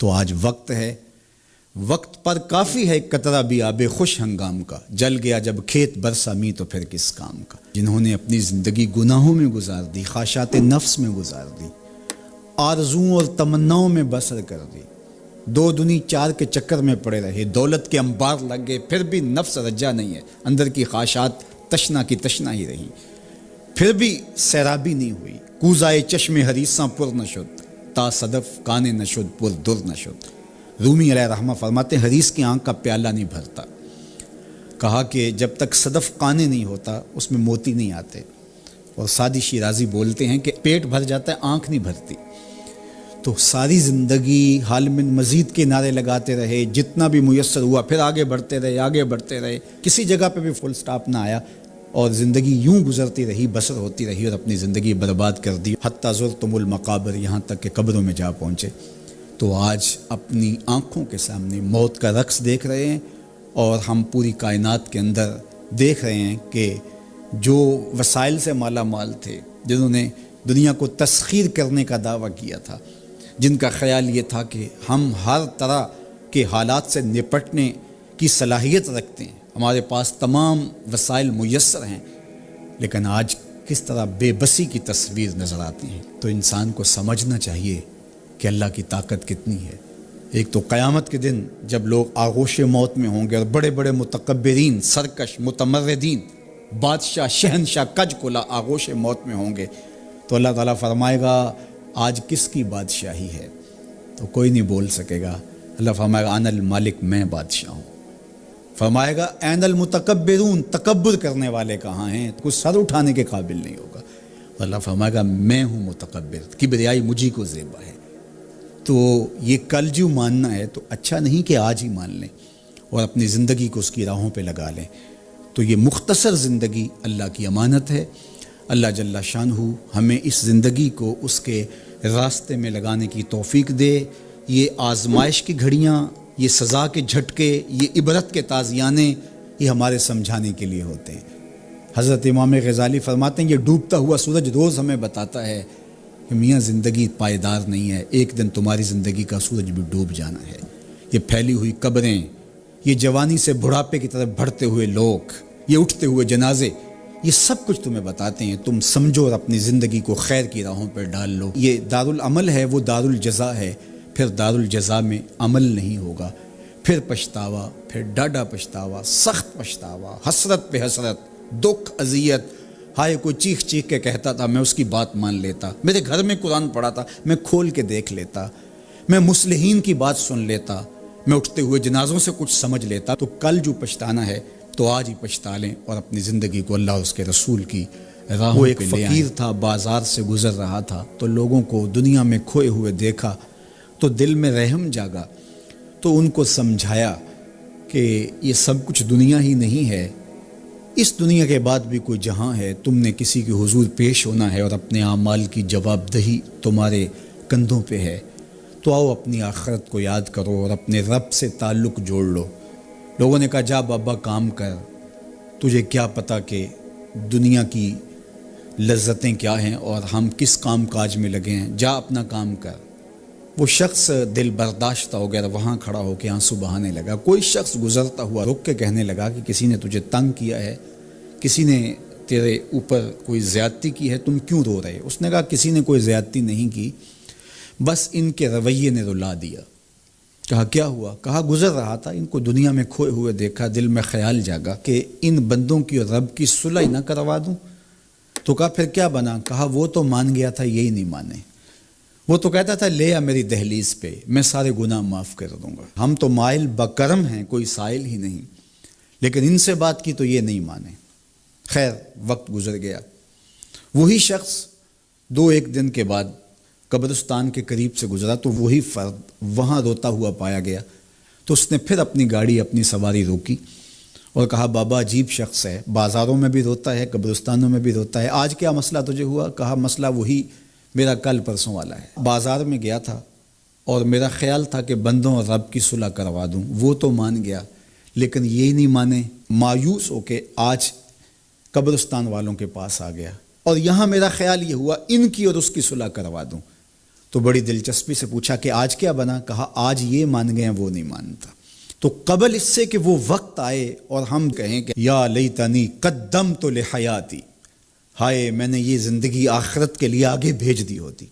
تو آج وقت ہے، وقت پر کافی ہے قطرہ بھی آب خوش ہنگام کا، جل گیا جب کھیت برسا می تو پھر کس کام کا۔ جنہوں نے اپنی زندگی گناہوں میں گزار دی، خواہشات نفس میں گزار دی، آرزوؤں اور تمناؤں میں بسر کر دی، دو دنی چار کے چکر میں پڑے رہے، دولت کے انبار لگ گئے، پھر بھی نفس رجا نہیں ہے، اندر کی خواہشات تشنا کی تشنا ہی رہی، پھر بھی سیرابی نہیں ہوئی، کوزائے چشم حریصاں پر نشد، تا صدف کانے نشد پر در نشد۔ رومی علیہ رحمہ فرماتے ہیں حریص کی آنکھ کا پیالہ نہیں بھرتا، کہا کہ جب تک صدف قانے نہیں ہوتا اس میں موتی نہیں آتے، اور سادی شیرازی بولتے ہیں کہ پیٹ بھر جاتا ہے آنکھ نہیں بھرتی۔ تو ساری زندگی حال من مزید کے نعرے لگاتے رہے، جتنا بھی میسر ہوا پھر آگے بڑھتے رہے، آگے بڑھتے رہے، کسی جگہ پہ بھی فل سٹاپ نہ آیا، اور زندگی یوں گزرتی رہی، بسر ہوتی رہی، اور اپنی زندگی برباد کر دی، حتیٰ زرتم المقابر، یہاں تک کہ قبروں میں جا پہنچے۔ تو آج اپنی آنکھوں کے سامنے موت کا رقص دیکھ رہے ہیں، اور ہم پوری کائنات کے اندر دیکھ رہے ہیں کہ جو وسائل سے مالا مال تھے، جنہوں نے دنیا کو تسخیر کرنے کا دعویٰ کیا تھا، جن کا خیال یہ تھا کہ ہم ہر طرح کے حالات سے نپٹنے کی صلاحیت رکھتے ہیں، ہمارے پاس تمام وسائل میسر ہیں، لیکن آج کس طرح بے بسی کی تصویر نظر آتی ہیں۔ تو انسان کو سمجھنا چاہیے کہ اللہ کی طاقت کتنی ہے۔ ایک تو قیامت کے دن جب لوگ آغوش موت میں ہوں گے، اور بڑے بڑے متکبرین، سرکش، متمردین، بادشاہ، شہنشاہ، کج کلا آغوش موت میں ہوں گے، تو اللہ تعالیٰ فرمائے گا آج کس کی بادشاہی ہے؟ تو کوئی نہیں بول سکے گا۔ اللہ فرمائے گا انا المالک، میں بادشاہ ہوں۔ فرمائے گا این المتکبرون، تکبر کرنے والے کہاں ہیں؟ کچھ سر اٹھانے کے قابل نہیں ہوگا۔ اللہ فرمائے گا میں ہوں متکبر، کبریائی مجھی کو زیبا ہے۔ تو یہ کل جو ماننا ہے تو اچھا نہیں کہ آج ہی مان لیں اور اپنی زندگی کو اس کی راہوں پہ لگا لیں۔ تو یہ مختصر زندگی اللہ کی امانت ہے۔ اللہ جل شانہ ہمیں اس زندگی کو اس کے راستے میں لگانے کی توفیق دے۔ یہ آزمائش کی گھڑیاں، یہ سزا کے جھٹکے، یہ عبرت کے تازیانے، یہ ہمارے سمجھانے کے لیے ہوتے ہیں۔ حضرت امام غزالی فرماتے ہیں یہ ڈوبتا ہوا سورج روز ہمیں بتاتا ہے کہ میاں زندگی پائیدار نہیں ہے، ایک دن تمہاری زندگی کا سورج بھی ڈوب جانا ہے۔ یہ پھیلی ہوئی قبریں، یہ جوانی سے بڑھاپے کی طرف بڑھتے ہوئے لوگ، یہ اٹھتے ہوئے جنازے، یہ سب کچھ تمہیں بتاتے ہیں، تم سمجھو اور اپنی زندگی کو خیر کی راہوں پر ڈال لو۔ یہ دارالعمل ہے، وہ دارالجزا ہے، پھر دارالجزا میں عمل نہیں ہوگا، پھر پچھتاوا، پھر ڈاڈا پچھتاوا، سخت پچھتاوا، حسرت پہ حسرت، دکھ، اذیت۔ ہائے کوئی چیخ چیخ کے کہتا تھا میں اس کی بات مان لیتا، میرے گھر میں قرآن پڑھا تھا میں کھول کے دیکھ لیتا، میں مصلحین کی بات سن لیتا، میں اٹھتے ہوئے جنازوں سے کچھ سمجھ لیتا۔ تو کل جو پچھتانا ہے تو آج ہی پچھتا لیں، اور اپنی زندگی کو اللہ اور اس کے رسول کی راہوں پہ لے آئیں۔ وہ ایک فقیر تھا، بازار سے گزر رہا تھا، تو لوگوں کو دنیا میں کھوئے ہوئے دیکھا تو دل میں رحم جاگا، تو ان کو سمجھایا کہ یہ سب کچھ دنیا ہی نہیں ہے، اس دنیا کے بعد بھی کوئی جہاں ہے، تم نے کسی کے حضور پیش ہونا ہے، اور اپنے اعمال کی جواب دہی تمہارے کندھوں پہ ہے۔ تو آؤ اپنی آخرت کو یاد کرو اور اپنے رب سے تعلق جوڑ لو۔ لوگوں نے کہا جا بابا کام کر، تجھے کیا پتہ کہ دنیا کی لذتیں کیا ہیں اور ہم کس کام کاج میں لگے ہیں، جا اپنا کام کر۔ وہ شخص دل برداشتہ ہو گیا، وہاں کھڑا ہو کے آنسو بہانے لگا۔ کوئی شخص گزرتا ہوا رک کے کہنے لگا کہ کسی نے تجھے تنگ کیا ہے، کسی نے تیرے اوپر کوئی زیادتی کی ہے، تم کیوں رو رہے؟ اس نے کہا کسی نے کوئی زیادتی نہیں کی، بس ان کے رویے نے رلا دیا۔ کہا کیا ہوا؟ کہا گزر رہا تھا، ان کو دنیا میں کھوئے ہوئے دیکھا، دل میں خیال جاگا کہ ان بندوں کی اور رب کی صلح نہ کروا دوں۔ تو کہا پھر کیا بنا؟ کہا وہ تو مان گیا تھا، یہی نہیں مانے۔ وہ تو کہتا تھا لے آ میری دہلیز پہ، میں سارے گناہ معاف کر دوں گا۔ ہم تو مائل بکرم ہیں، کوئی سائل ہی نہیں، لیکن ان سے بات کی تو یہ نہیں مانے۔ خیر وقت گزر گیا، وہی شخص ایک دن کے بعد قبرستان کے قریب سے گزرا تو وہی فرد وہاں روتا ہوا پایا گیا۔ تو اس نے پھر اپنی گاڑی، اپنی سواری روکی اور کہا بابا عجیب شخص ہے، بازاروں میں بھی روتا ہے، قبرستانوں میں بھی روتا ہے، آج کیا مسئلہ تجھے ہوا؟ کہا مسئلہ وہی میرا کل پرسوں والا ہے۔ بازار میں گیا تھا اور میرا خیال تھا کہ بندوں اور رب کی صلح کروا دوں، وہ تو مان گیا لیکن یہی نہیں مانے، مایوس ہو کے آج قبرستان والوں کے پاس آ گیا، اور یہاں میرا خیال یہ ہوا ان کی اور اس کی صلح کروا دوں۔ تو بڑی دلچسپی سے پوچھا کہ آج کیا بنا؟ کہا آج یہ مان گئے ہیں وہ نہیں مانتا۔ تو قبل اس سے کہ وہ وقت آئے اور ہم کہیں کہ یا لیتنی قدمت لحیاتی، ہائے میں نے یہ زندگی آخرت کے لیے آگے بھیج دی ہوتی۔